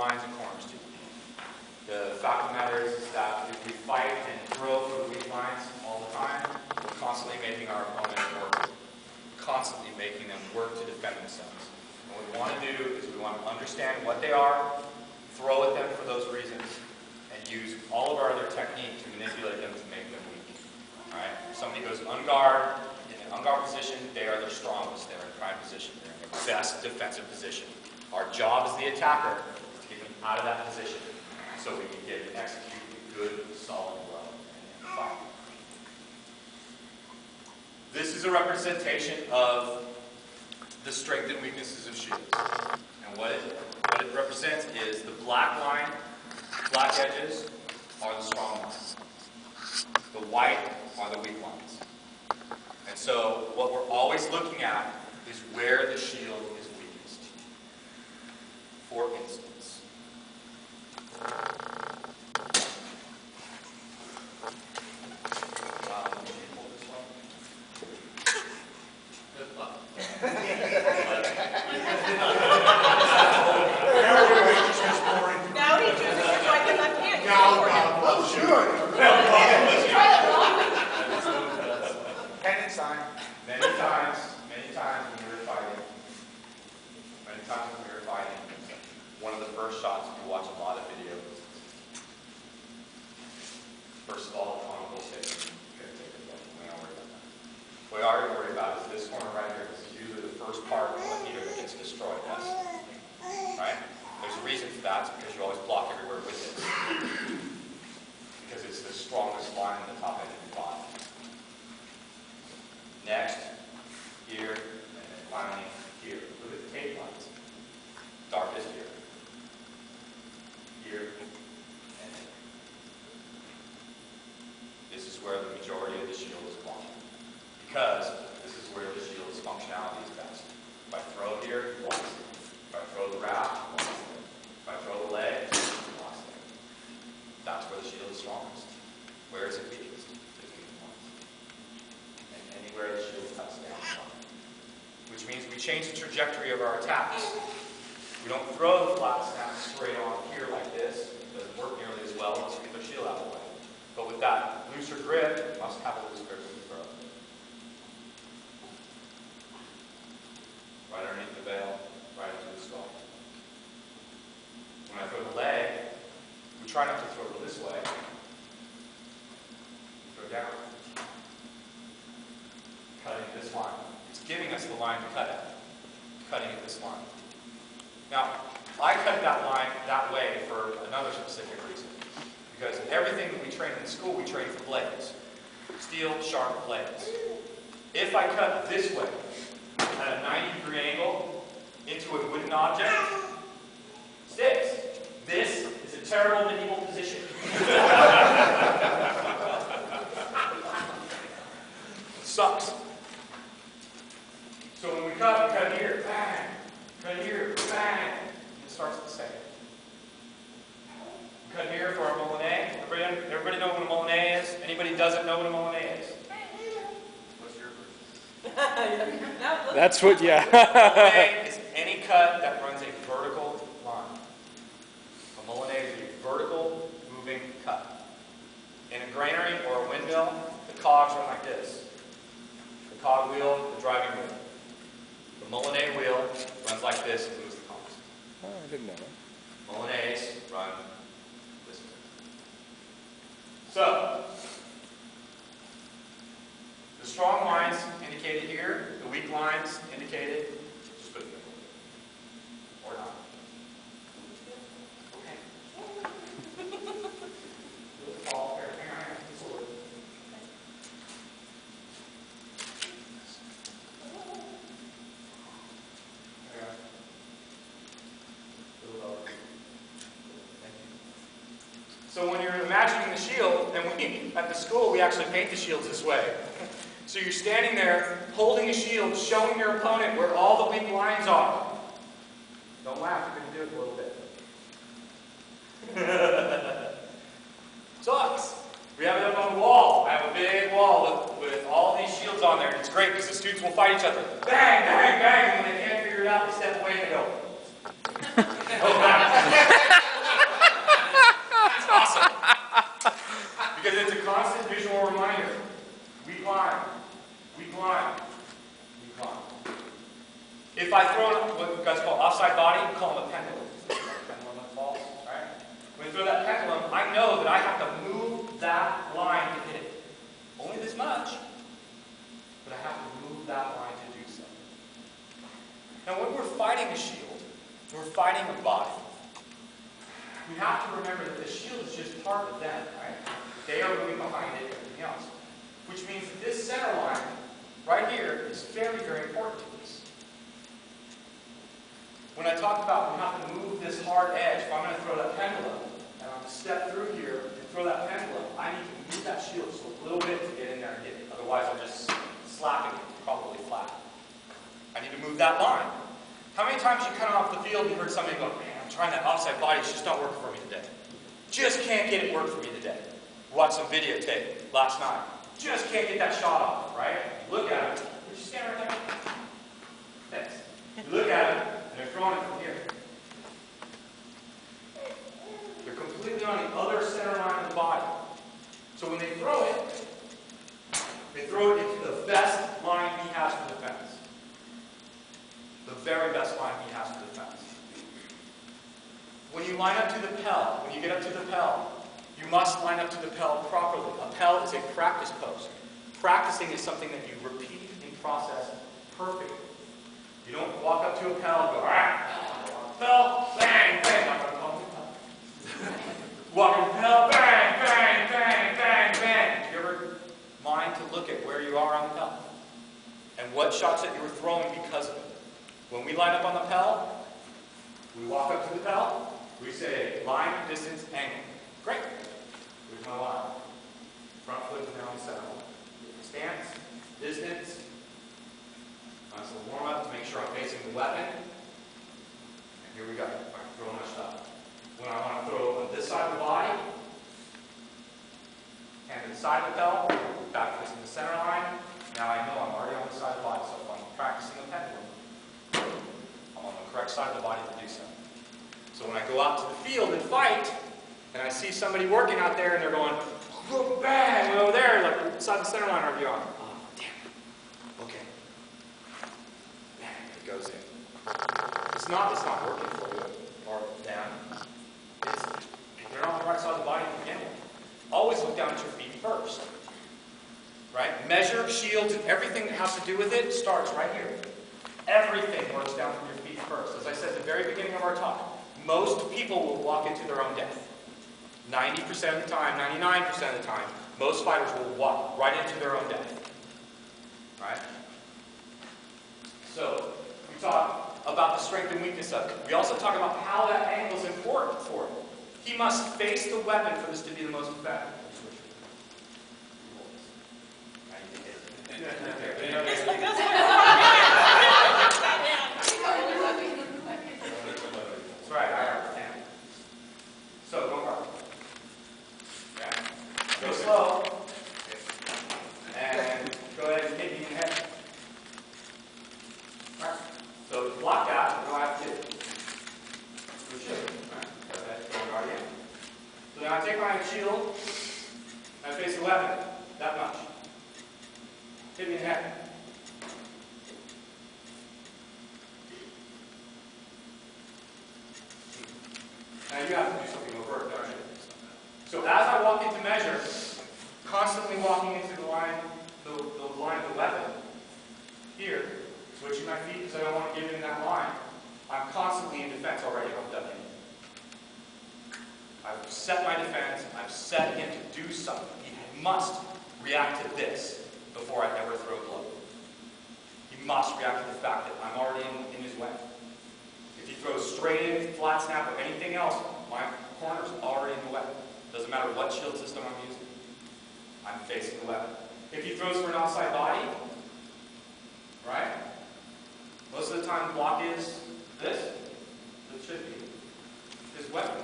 lines and corners too. The fact of the matter is that if we fight and throw for the weak lines all the time, we're constantly making our opponent work. Constantly making them work to defend themselves. And what we want to do is we want to understand what they are, throw at them for those reasons, and use all of our other technique to manipulate them to make them weak. Alright? If somebody goes on guard, in an on-guard position, they are their strongest. They're in prime position. They're in their best defensive position. Our job as the attacker is to get them out of that position so we can get and execute a good, solid blow and fight. This is a representation of the strengths and weaknesses of shields. And what it represents is the black line, black edges are the strong lines. The white are the weak lines. And so what we're always looking at is where the shield is weakest. For instance, now he chooses to fight the left hand. Well, sure. Try it, Ron. Penance time. many times when we were fighting, one of the first shots, if you watch a lot of videos, first of all, on a full station, you're going to take it down. We don't worry about that. What we are worried about is this corner right here. This is usually the first part of the meter that gets destroyed. Yes? Right? There's a reason for that. It's because you always block everywhere with it. Because it's the strongest line in the top end of your body. Next, here, and then finally here. Look at the tape lines. Darkest here. Here, and here. This is where the majority of the shield is blocked. Because this is where the shield's functionality is best. If I throw here, it blocks it. If I throw the wrap, it blocks it. If I throw the leg, it blocks it. That's where the shield is strongest. Where is it weakest? It's weak points. And anywhere the shield cuts down from it. Which means we change the trajectory of our attacks. We don't throw the flat snap straight on here like this. It doesn't work nearly as well unless we get the shield out of the way. But with that looser grip, you must have a loose grip when you throw. Right underneath the veil, right into the skull. When I throw the leg, we try not to throw it this way. Throw down. Cutting this line. It's giving us the line to cut at. Cutting at this line. Now, I cut that line that way for another specific reason. Because everything that we train in school, we train for blades. Steel, sharp blades. If I cut this way, at a 90-degree angle, into a wooden object, sticks. This is a terrible medieval position. Sucks. So when we cut here, bang. Cut here, bang. It starts the same. Cut here for our Molinet. Everybody know what a Molinet is? Anybody doesn't know what a Molinet is? What's your version? That's what, yeah. Molinet is any cut that runs a vertical line. A Molinet is a vertical moving cut. In a granary or a windmill, the cogs run like this. The cog wheel, the driving wheel. The Molinet wheel runs like this and moves the cogs. Oh, I didn't know that. Molinets run this way. So, the strong lines indicated here, the weak lines indicated, just put it in. Or not. Okay. Fall, hang on. So when you're imagining the shield, and at the school we actually paint the shields this way. So you're standing there holding a shield, showing your opponent where all the weak lines are. Don't laugh, you're going to do it a little bit. Sucks. We have it up on the wall. I have a big wall with all these shields on there. And it's great because the students will fight each other. Bang, bang, bang. And when they can't figure it out, they step away and they go. Oh, wow. just part of them, right? They are moving behind it, everything else. Which means that this center line right here is very, very important to this. When I talk about we have to move this hard edge, if I'm going to throw that pendulum, and I'm going to step through here and throw that pendulum, I need to move that shield just a little bit to get in there and get it. Otherwise, I'm just slapping it, probably flat. I need to move that line. How many times you come off the field and you heard somebody go, man, I'm trying that offside body, it's just not working for me today. Just can't get it work for me today. Watched some videotape last night. Just can't get that shot off, right? You look at it. Would you stand right there? Thanks. You look at it, and they're throwing it from here. They're completely on the other center line of the body. So when they throw it into the best line he has for defense. The very best line he has for defense. When you line up to the Pell, when you get up to the Pell, you must line up to the Pell properly. A Pell is a practice post. Practicing is something that you repeat and process perfectly. You don't walk up to a Pell and go, all right, Pell, bang, bang. I'm going to call it Pell. Walk up to Pell, bang, bang, bang, bang, bang. Do you ever mind to look at where you are on the Pell? And what shots that you were throwing because of it? When we line up on the Pell, we walk up to the Pell, we say line, distance, angle. Great. Here's my line. Front foot down the center line. Stance, distance. Nice little warm up to make sure I'm facing the weapon. And here we go. I'm throwing my shot. When I want to throw on this side of the body, hand to the side of the Pell, back facing the center line. Now I know I'm already on the side of the body, so if I'm practicing a pendulum, I'm on the correct side of the body to do so. So when I go out to the field and fight, and I see somebody working out there and they're going, bang, and over there, like inside the center line, are you on? Oh, damn it. Okay. Bang, it goes in. It's not working for you or them. They're on the right side of the body to begin with. Always look down at your feet first. Right? Measure, shields, and everything that has to do with it starts right here. Everything works down from your feet first. As I said at the very beginning of our talk, most people will walk into their own death. 90% of the time, 99% of the time, most fighters will walk right into their own death. Right? So, we talk about the strength and weakness of it. We also talk about how that angle is important for it. He must face the weapon for this to be the most effective. That's right, I understand. So, go hard. Okay. Go slow. And go ahead and hit me in the head. Alright. So, to block that, we're going to have to do shield. Alright. Go ahead, go guard again. So now I take my shield, and I face the weapon. That much. Hit me in the head. Now you have to do something overt, don't you? So as I walk into measure, constantly walking into the line of the weapon, here, switching my feet because I don't want to give in that line, I'm constantly in defense already if I'm done in. I've set my defense, I've set him to do something. He must react to this before I ever throw a blow. He must react to the fact that I'm already in his way. If he throws straight in, flat snap, or anything else, my corner's already in the weapon. Doesn't matter what shield system I'm using. I'm facing the weapon. If he throws for an outside body, right? Most of the time the block is this. It should be. His weapon.